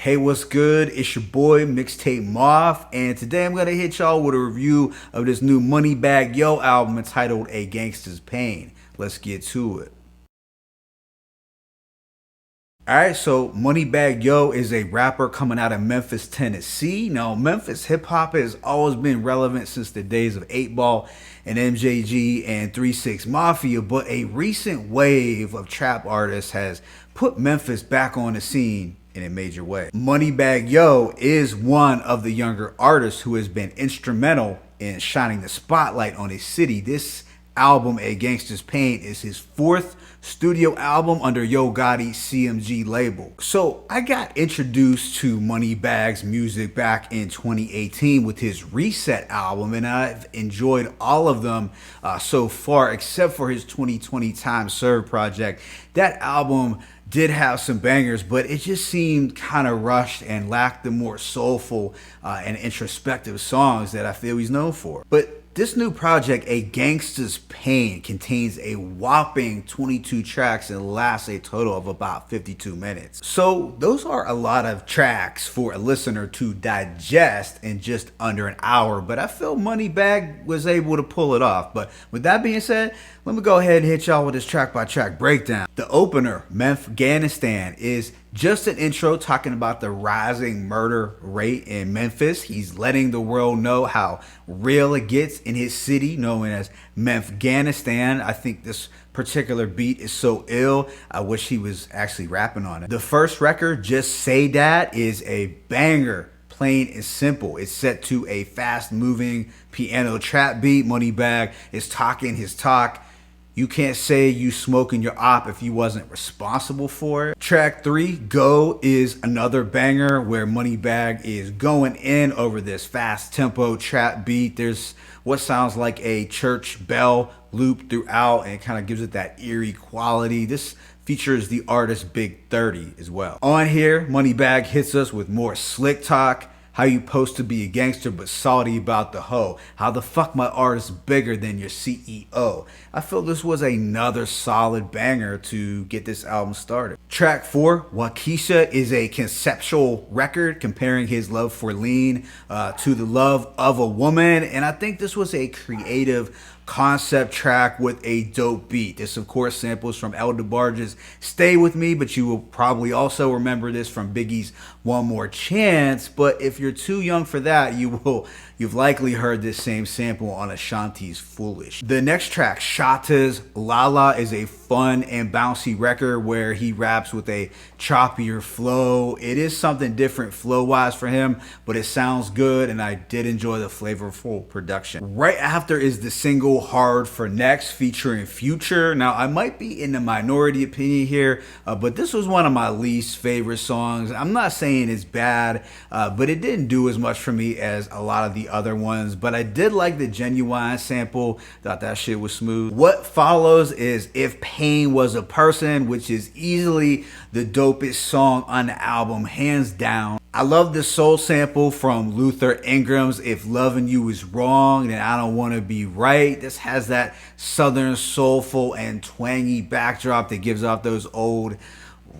Hey, what's good? It's your boy Mixtape Moth, and today I'm gonna hit y'all with a review of this new Moneybagg Yo album entitled A Gangsta's Pain. Let's get to it. Alright, so Moneybagg Yo is a rapper coming out of Memphis, Tennessee. Now, Memphis hip hop has always been relevant since the days of 8 Ball and MJG and 3 6 Mafia, but a recent wave of trap artists has put Memphis back on the scene in a major way. Moneybagg Yo is one of the younger artists who has been instrumental in shining the spotlight on his city. This album, A Gangsta's Pain, is his fourth studio album under Yo Gotti's CMG label. So I got introduced to Moneybagg's music back in 2018 with his Reset album, and I've enjoyed all of them so far except for his 2020 Time Served project. That album did have some bangers, but it just seemed kind of rushed and lacked the more soulful and introspective songs that I feel he's known for. But this new project, A Gangsta's Pain, contains a whopping 22 tracks and lasts a total of about 52 minutes. So those are a lot of tracks for a listener to digest in just under an hour, but I feel Moneybagg was able to pull it off. But with that being said, let me go ahead and hit y'all with this track by track breakdown. The opener, Afghanistan, is just an intro talking about the rising murder rate in Memphis. He's letting the world know how real it gets in his city, known as Afghanistan. I think this particular beat is so ill, I wish he was actually rapping on it. The first record, Just Say That, is a banger. Plain and simple. It's set to a fast-moving piano trap beat. Moneybagg is talking his talk. You can't say you smoking your op if you wasn't responsible for it. Track 3, Go, is another banger where Moneybagg is going in over this fast tempo trap beat. There's what sounds like a church bell loop throughout, and it kind of gives it that eerie quality. This features the artist Big 30 as well. On here, Moneybagg hits us with more slick talk. How you supposed to be a gangster but salty about the hoe? How the fuck my artist bigger than your CEO? I feel this was another solid banger to get this album started. Track 4, Waukesha, is a conceptual record comparing his love for lean to the love of a woman, and I think this was a creative concept track with a dope beat. This of course samples from El DeBarge's Stay With Me, but you will probably also remember this from Biggie's One More Chance. But if you're too young for that, you've likely heard this same sample on Ashanti's Foolish. The next track, Shatta's Lala, is a fun and bouncy record where he raps with a choppier flow. It is something different flow wise for him, but it sounds good, and I did enjoy the flavorful production. Right after is the single Hard for Next featuring Future. Now I might be in the minority opinion here, but this was one of my least favorite songs. I'm not saying it's bad, but it didn't do as much for me as a lot of the other ones, but I did like the Genuine sample. Thought that shit was smooth. What follows is If Pain Was a Person, which is easily the dopest song on the album, hands down. I love the soul sample from Luther Ingram's If Loving You Is Wrong, Then I Don't Want to Be Right. This has that southern soulful and twangy backdrop that gives off those old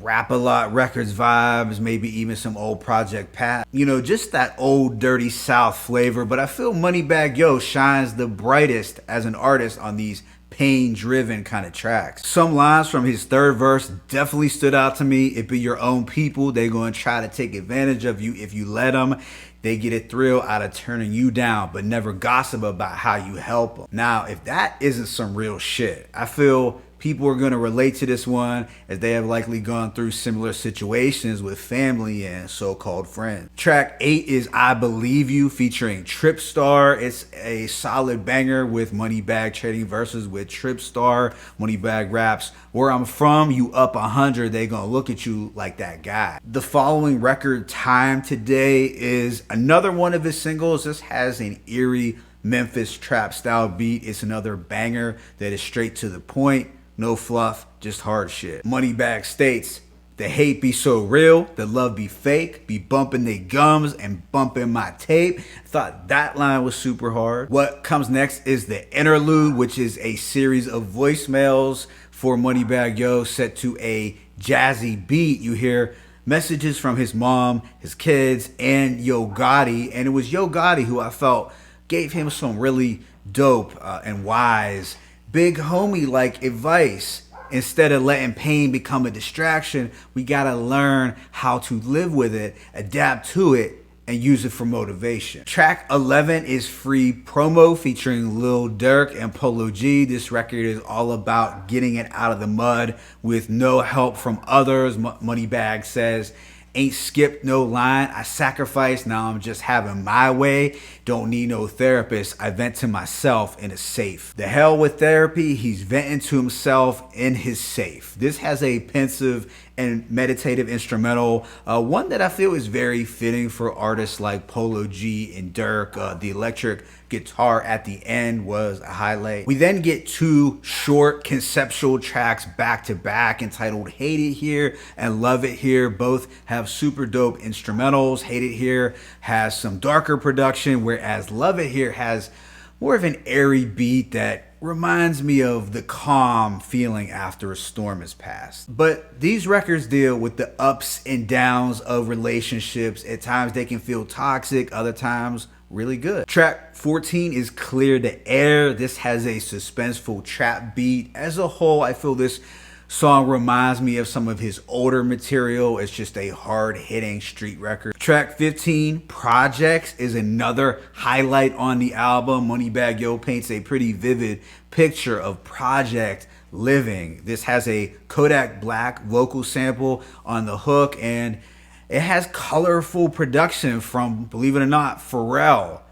Rap-A-Lot Records vibes, maybe even some old Project Pat. You know, just that old dirty South flavor, but I feel Moneybagg Yo shines the brightest as an artist on these pain-driven kind of tracks. Some lines from his third verse definitely stood out to me. It be your own people. They gonna try to take advantage of you if you let them. They get a thrill out of turning you down, but never gossip about how you help them. Now, if that isn't some real shit, I feel people are going to relate to this one as they have likely gone through similar situations with family and so-called friends. Track 8 is I Believe You featuring Tripstar. It's a solid banger with Moneybagg trading verses with Tripstar. Moneybagg raps, where I'm from, you up 100, they gonna look at you like that guy. The following record, Time Today, is another one of his singles. This has an eerie Memphis trap style beat. It's another banger that is straight to the point. No fluff, just hard shit. Moneybagg states, the hate be so real, the love be fake, be bumping they gums and bumping my tape. Thought that line was super hard. What comes next is the Interlude, which is a series of voicemails for Moneybagg Yo set to a jazzy beat. You hear messages from his mom, his kids, and Yo Gotti. And it was Yo Gotti who I felt gave him some really dope and wise, big homie like advice. Instead of letting pain become a distraction, we gotta learn how to live with it, adapt to it, and use it for motivation. Track 11 is Free Promo featuring Lil Durk and Polo G. This record is all about getting it out of the mud with no help from others. Moneybagg says, ain't skipped no line, I sacrifice, now I'm just having my way. Don't need no therapist, I vent to myself in a safe. The hell with therapy, he's venting to himself in his safe. This has a pensive and meditative instrumental, one that I feel is very fitting for artists like Polo G and Durk. The electric guitar at the end was a highlight. We then get two short conceptual tracks back to back entitled Hate It Here and Love It Here. Both have super dope instrumentals. Hate It Here has some darker production, whereas Love It Here has more of an airy beat that reminds me of the calm feeling after a storm has passed. But these records deal with the ups and downs of relationships. At times they can feel toxic, other times really good. Track 14 is Clear the Air. This has a suspenseful trap beat. As a whole, I feel this song reminds me of some of his older material. It's just a hard-hitting street record. Track 15, Projects, is another highlight on the album. Moneybagg Yo paints a pretty vivid picture of project living. This has a Kodak Black vocal sample on the hook, and it has colorful production from, believe it or not, Pharrell.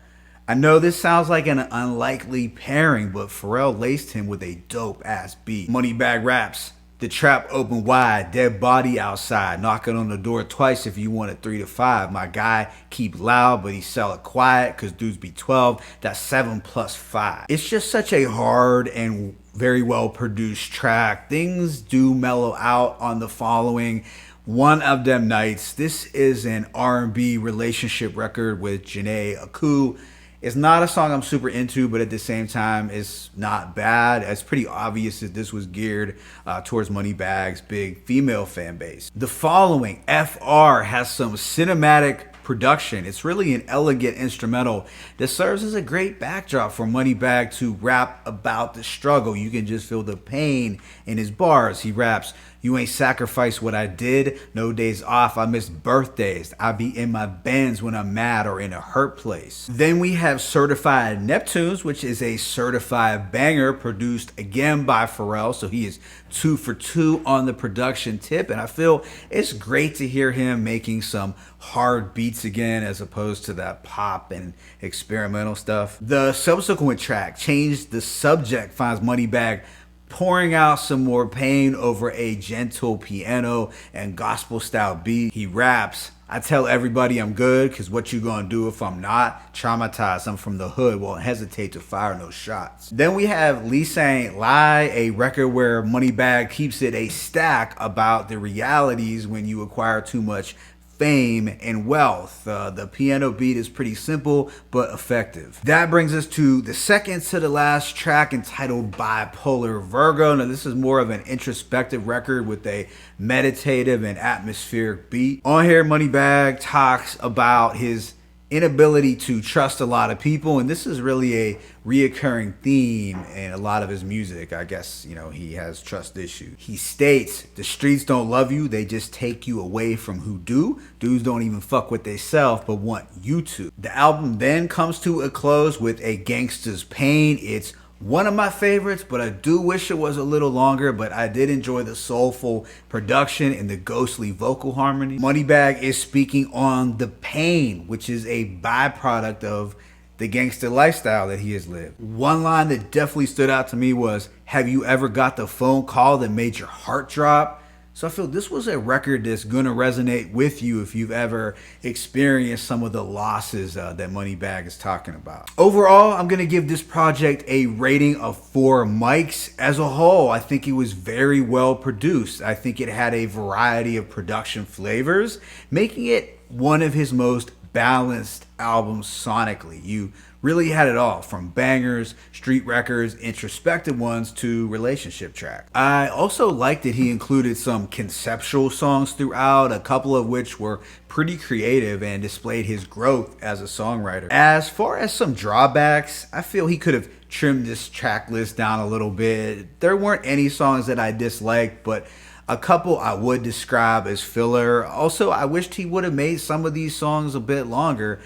I know this sounds like an unlikely pairing, but Pharrell laced him with a dope-ass beat. Moneybagg raps, the trap open wide, dead body outside, knocking on the door twice if you want a 3 to 5. My guy keep loud, but he sell it quiet, cause dudes be 12, that's 7 plus 5. It's just such a hard and very well produced track. Things do mellow out on the following One of Them Nights. This is an R&B relationship record with Janae Aku. It's not a song I'm super into, but at the same time, it's not bad. It's pretty obvious that this was geared towards Moneybagg's big female fan base. The following, FR, has some cinematic production. It's really an elegant instrumental that serves as a great backdrop for Moneybagg to rap about the struggle. You can just feel the pain in his bars. He raps, "You ain't sacrificed what I did. No days off. I miss birthdays. I be in my Benz when I'm mad or in a hurt place." Then we have Certified Neptunes, which is a certified banger produced again by Pharrell. So he is 2 for 2 on the production tip. And I feel it's great to hear him making some hard beats again as opposed to that pop and experimental stuff. The subsequent track, Change the Subject, finds Moneybagg pouring out some more pain over a gentle piano and gospel style beat. He raps, "I tell everybody I'm good, cause what you gonna do if I'm not? Traumatized, I'm from the hood, won't hesitate to fire no shots." Then we have Lisa Ain't Lie, a record where Moneybagg keeps it a stack about the realities when you acquire too much fame and wealth. The piano beat is pretty simple but effective. That brings us to the second to the last track, entitled Bipolar Virgo. Now this is more of an introspective record with a meditative and atmospheric beat. On here, Moneybagg talks about his inability to trust a lot of people, and this is really a reoccurring theme in a lot of his music. I guess, you know, he has trust issues. He states, "The streets don't love you, they just take you away from who do. Dudes don't even fuck with theyself but want you to." The album then comes to a close with a Gangsta's Pain. It's one of my favorites, but I do wish it was a little longer, but I did enjoy the soulful production and the ghostly vocal harmony. Moneybagg is speaking on the pain, which is a byproduct of the gangster lifestyle that he has lived. One line that definitely stood out to me was, "Have you ever got the phone call that made your heart drop?" So I feel this was a record that's gonna resonate with you if you've ever experienced some of the losses that Moneybagg is talking about. Overall, I'm gonna give this project a rating of 4 mics. As a whole, I think it was very well produced. I think it had a variety of production flavors, making it one of his most balanced albums sonically. You Really had it all, from bangers, street records, introspective ones, to relationship tracks. I also liked that he included some conceptual songs throughout, a couple of which were pretty creative and displayed his growth as a songwriter. As far as some drawbacks, I feel he could have trimmed this track list down a little bit. There weren't any songs that I disliked, but a couple I would describe as filler. Also, I wished he would have made some of these songs a bit longer,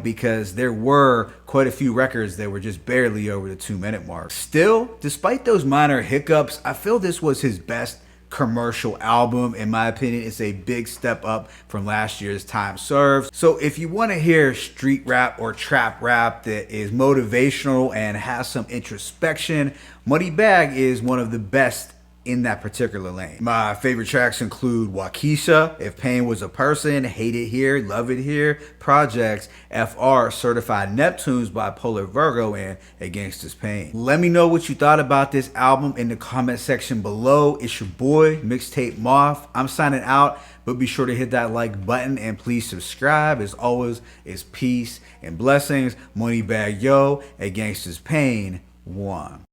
because there were quite a few records that were just barely over the 2-minute mark. Still, despite those minor hiccups, I feel this was his best commercial album. In my opinion, it's a big step up from last year's Time Served. So if you want to hear street rap or trap rap that is motivational and has some introspection, Moneybagg is one of the best in that particular lane. My favorite tracks include Waukesha, If Pain Was a Person, Hate It Here, Love It Here, Projects, FR, Certified Neptunes, Bipolar Virgo, and A Gangsta's Pain. Let me know what you thought about this album in the comment section below. It's your boy, Mixtape Moth. I'm signing out, but be sure to hit that like button and please subscribe. As always, it's peace and blessings. Moneybagg Yo, A Gangsta's Pain, 1.